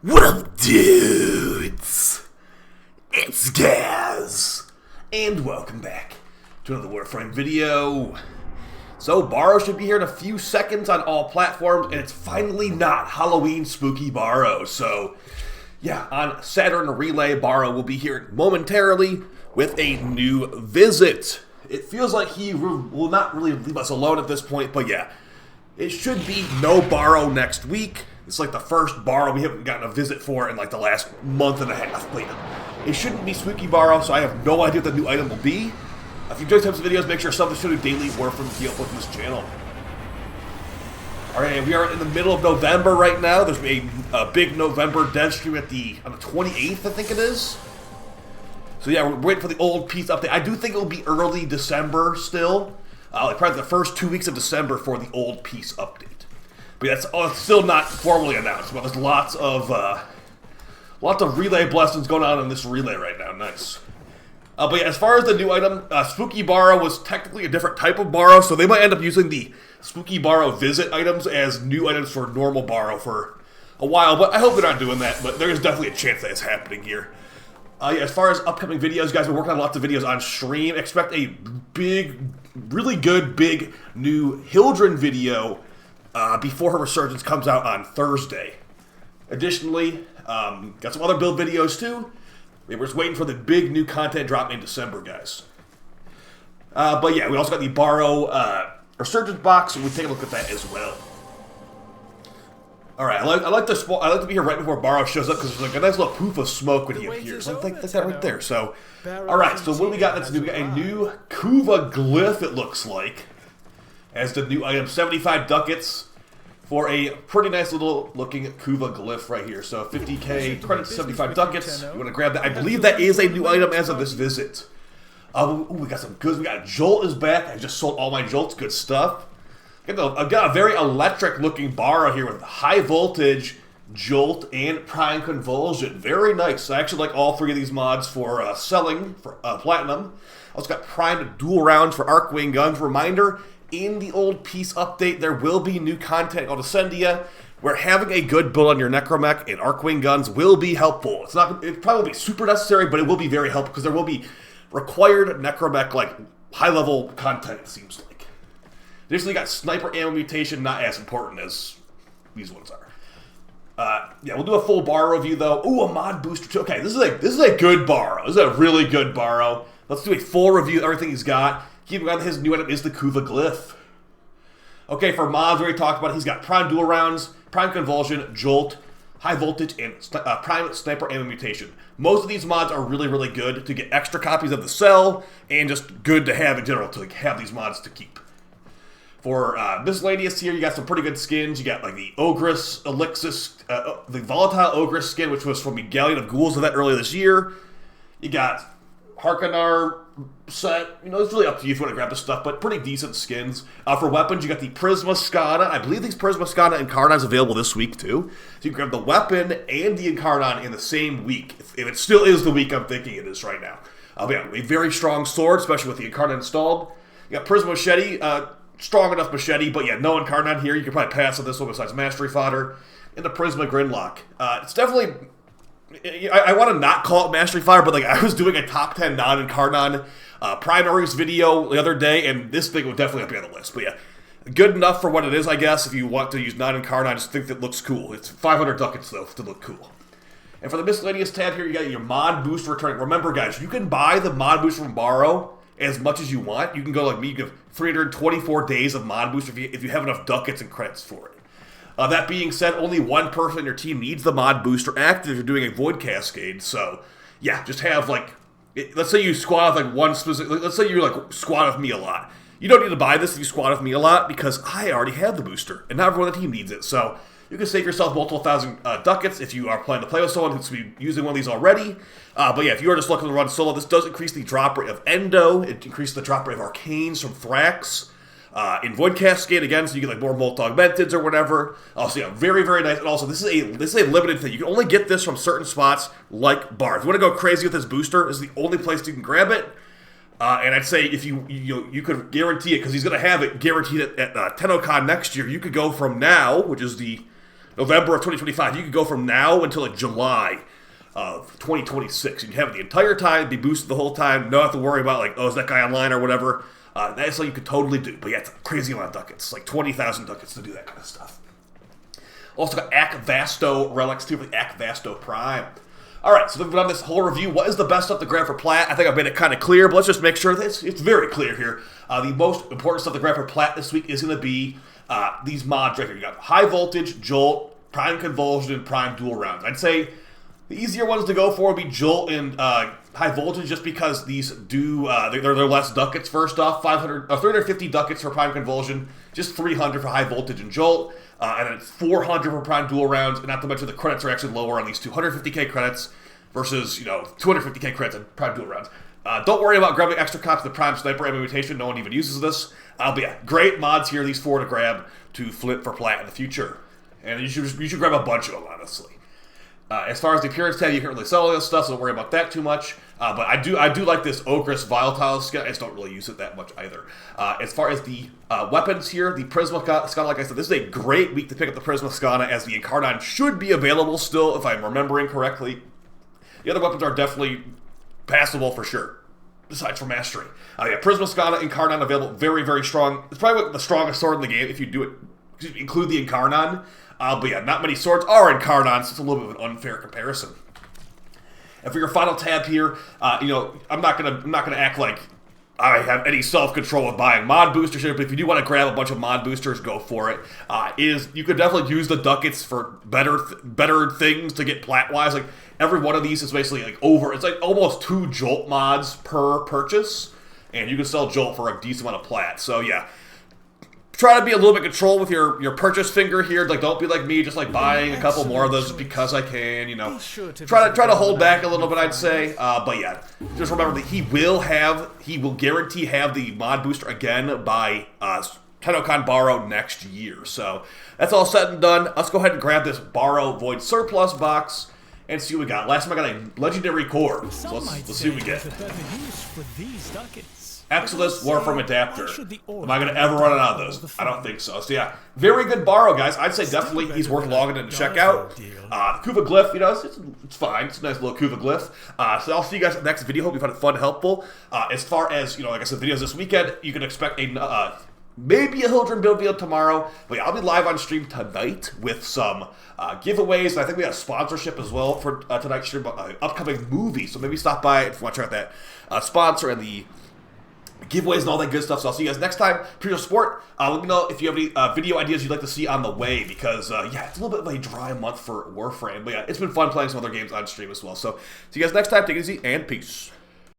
What up, dudes? It's Gaz, and welcome back to another Warframe video. So, Baro should be here in a few seconds on all platforms, and it's finally not Halloween Spooky Baro. So, yeah, on Saturn Relay, Baro will be here momentarily with a new visit. It feels like he will not really leave us alone at this point, but yeah, it should be no Baro next week. It's like the first Baro we haven't gotten a visit for in like the last month and a half. But it shouldn't be Spooky Baro, so I have no idea what the new item will be. If you enjoy these types of videos, make sure to do daily Warframe to upload to this channel. Alright, we are in the middle of November right now. There's a big November dev stream on the 28th, I think it is. So yeah, we're waiting for the old piece update. I do think it will be early December still. Like probably the first 2 weeks of December for the old piece update. But yeah, it's still not formally announced. But there's lots of relay blessings going on in this relay right now. Nice. But yeah, as far as the new item, Spooky Baro was technically a different type of Baro, so they might end up using the Spooky Baro visit items as new items for normal Baro for a while. But I hope they're not doing that. But there is definitely a chance that it's happening here. Yeah, as far as upcoming videos, guys, we're working on lots of videos on stream. Expect a big, really good, big new Hildren video before her resurgence comes out on Thursday. Additionally, got some other build videos too. We're just waiting for the big new content drop in December, guys. But yeah, we also got the Baro resurgence box, and we'll take a look at that as well. All right, I like to be here right before Baro shows up because there's like a nice little poof of smoke when he appears. I think that's that right there. So, all right. So what do we got that's new? We got a new Kuva glyph. It looks like as the new item, 75 ducats for a pretty nice little looking Kuva glyph right here. So 50k credits, 75 ducats. You want to grab that? I believe that is a new item as of this visit. Ooh, we got some goods. We got Jolt is back. I just sold all my Jolts. Good stuff. I've got a very electric-looking Baro here with high voltage, Jolt, and Prime Convulsion. Very nice. I actually like all three of these mods for selling for Platinum. I also got primed dual rounds for Arcwing guns. Reminder, in the old piece update, there will be new content called Ascendia, where having a good build on your Necromech and Arcwing guns will be helpful. It probably won't be super necessary, but it will be very helpful because there will be required Necromech, like, high-level content, it seems like. Additionally, got Sniper Ammo Mutation, not as important as these ones are. Yeah, we'll do a full Baro review, though. Ooh, a mod booster, too. Okay, this is a good Baro. This is a really good Baro. Let's do a full review of everything he's got. Keeping on his new item is the Kuva glyph. Okay, for mods, we already talked about it. He's got Prime Dual Rounds, Prime Convulsion, Jolt, High Voltage, and Prime Sniper Ammo Mutation. Most of these mods are really, really good to get extra copies of the cell, and just good to have in general to have these mods to keep. For miscellaneous here, you got some pretty good skins. You got like the Ogress Elixis, the Volatile Ogress skin, which was from the Galleon of Ghouls of that earlier this year. You got Harkonar set. You know, it's really up to you if you want to grab this stuff, but pretty decent skins. For weapons, you got the Prisma Skana. I believe these Prisma Skana Incarnon is available this week too. So you can grab the weapon and the Incarnon in the same week. If it still is the week I'm thinking it is right now. But yeah, a very strong sword, especially with the Incarnon installed. You got Prisma Machete. Strong enough machete, but yeah, no Incarnon here. You can probably pass on this one besides Mastery Fodder. And the Prisma Grinlock. It's definitely... I want to not call it Mastery Fodder, but like I was doing a top 10 non-Incarnon primaries video the other day, and this thing would definitely be on the list. But yeah, good enough for what it is, I guess, if you want to use non-Incarnon. I just think that looks cool. It's 500 ducats, though, to look cool. And for the miscellaneous tab here, you got your mod booster returning. Remember, guys, you can buy the mod booster from Baro as much as you want. You can go like me, you can have 324 days of mod booster if you have enough ducats and credits for it. That being said, only one person in your team needs the mod booster active if you're doing a Void Cascade. So, yeah, just have like, let's say you squad with like one specific, let's say you're like squad with me a lot. You don't need to buy this if you squad with me a lot because I already have the booster and not everyone on the team needs it. So, you can save yourself multiple thousand ducats if you are planning to play with someone who's using one of these already. But yeah, if you are just looking to run solo, this does increase the drop rate of Endo. It increases the drop rate of Arcanes from Thrax. In Void Cascade, again, so you get like more Molt Augmenteds or whatever. Also, yeah, very, very nice. And also, this is a limited thing. You can only get this from certain spots like Bar. If you want to go crazy with this booster, this is the only place you can grab it. And I'd say if you could guarantee it, because he's going to have it guaranteed at TennoCon next year, you could go from now, which is the November of 2025. You could go from now until like July of 2026. You can have it the entire time, be boosted the whole time, not have to worry about like, oh, is that guy online or whatever. That's something you could totally do. But yeah, it's a crazy amount of ducats, like 20,000 ducats to do that kind of stuff. Also got Ak Vasto relics too for the Ak Vasto Prime. Alright, so we've done this whole review. What is the best stuff to grab for Plat? I think I've made it kind of clear, but let's just make sure that it's very clear here. The most important stuff to grab for Plat this week is going to be these mods right here. You got High Voltage, Jolt, Prime Convulsion, and Prime Dual Rounds. I'd say the easier ones to go for would be Jolt and High Voltage, just because these do, they're less ducats first off. 350 ducats for Prime Convulsion, just 300 for High Voltage and Jolt. And then it's 400 for Prime Dual Rounds, and not to mention the credits are actually lower on these 250k credits versus, 250k credits on Prime Dual Rounds. Don't worry about grabbing extra copies of the Prime Sniper Ammo Mutation. No one even uses this. But yeah, great mods here, these 4 to grab to flip for Plat in the future. And you should grab a bunch of them, honestly. As far as the appearance tab, you can't really sell all this stuff, so don't worry about that too much. But I do like this Ogre's Volatile skin. I just don't really use it that much either. As far as the weapons here, the Prisma Skana, like I said, this is a great week to pick up the Prisma Skana, as the Incarnon should be available still, if I'm remembering correctly. The other weapons are definitely passable for sure, besides for Mastery. Yeah, Prisma Skana, Incarnon available, very, very strong. It's probably the strongest sword in the game if you do it, include the Incarnon. But yeah, not many swords are Incarnon, so it's a little bit of an unfair comparison. And for your final tab here, I'm not gonna act like I have any self-control with buying mod boosters here, but if you do want to grab a bunch of mod boosters, go for it. You could definitely use the ducats for better things to get plat-wise. Like, every one of these is basically like it's like almost 2 Jolt mods per purchase, and you can sell Jolt for a decent amount of plat. So yeah, try to be a little bit controlled with your purchase finger here. Like, don't be like me, just like buying a couple more of those just because I can. Try to hold back a little bit, I'd say. But yeah, just remember that he will guarantee have the mod booster again by TennoCon Baro next year. So that's all said and done. Let's go ahead and grab this Baro Void Surplus box and see what we got. Last time I got a legendary core, so let's see what we get. Exodus Warframe adapter. Am I going to ever run out of those? I don't think so. So yeah, very good Baro, guys. I'd say definitely he's worth logging in to check out. Kuva Glyph, it's fine. It's a nice little Kuva Glyph. So I'll see you guys in the next video. Hope you found it fun and helpful. As far as, like I said, videos this weekend, you can expect maybe a Hildren build video tomorrow. But yeah, I'll be live on stream tonight with some giveaways. And I think we have a sponsorship as well for tonight's stream, upcoming movie. So maybe stop by if you want to check out that sponsor and the giveaways and all that good stuff. So I'll see you guys next time. Pretty Sport. Let me know if you have any video ideas you'd like to see on the way, because yeah, it's a little bit of a dry month for Warframe. But yeah, it's been fun playing some other games on stream as well. So see you guys next time. Take it easy and peace.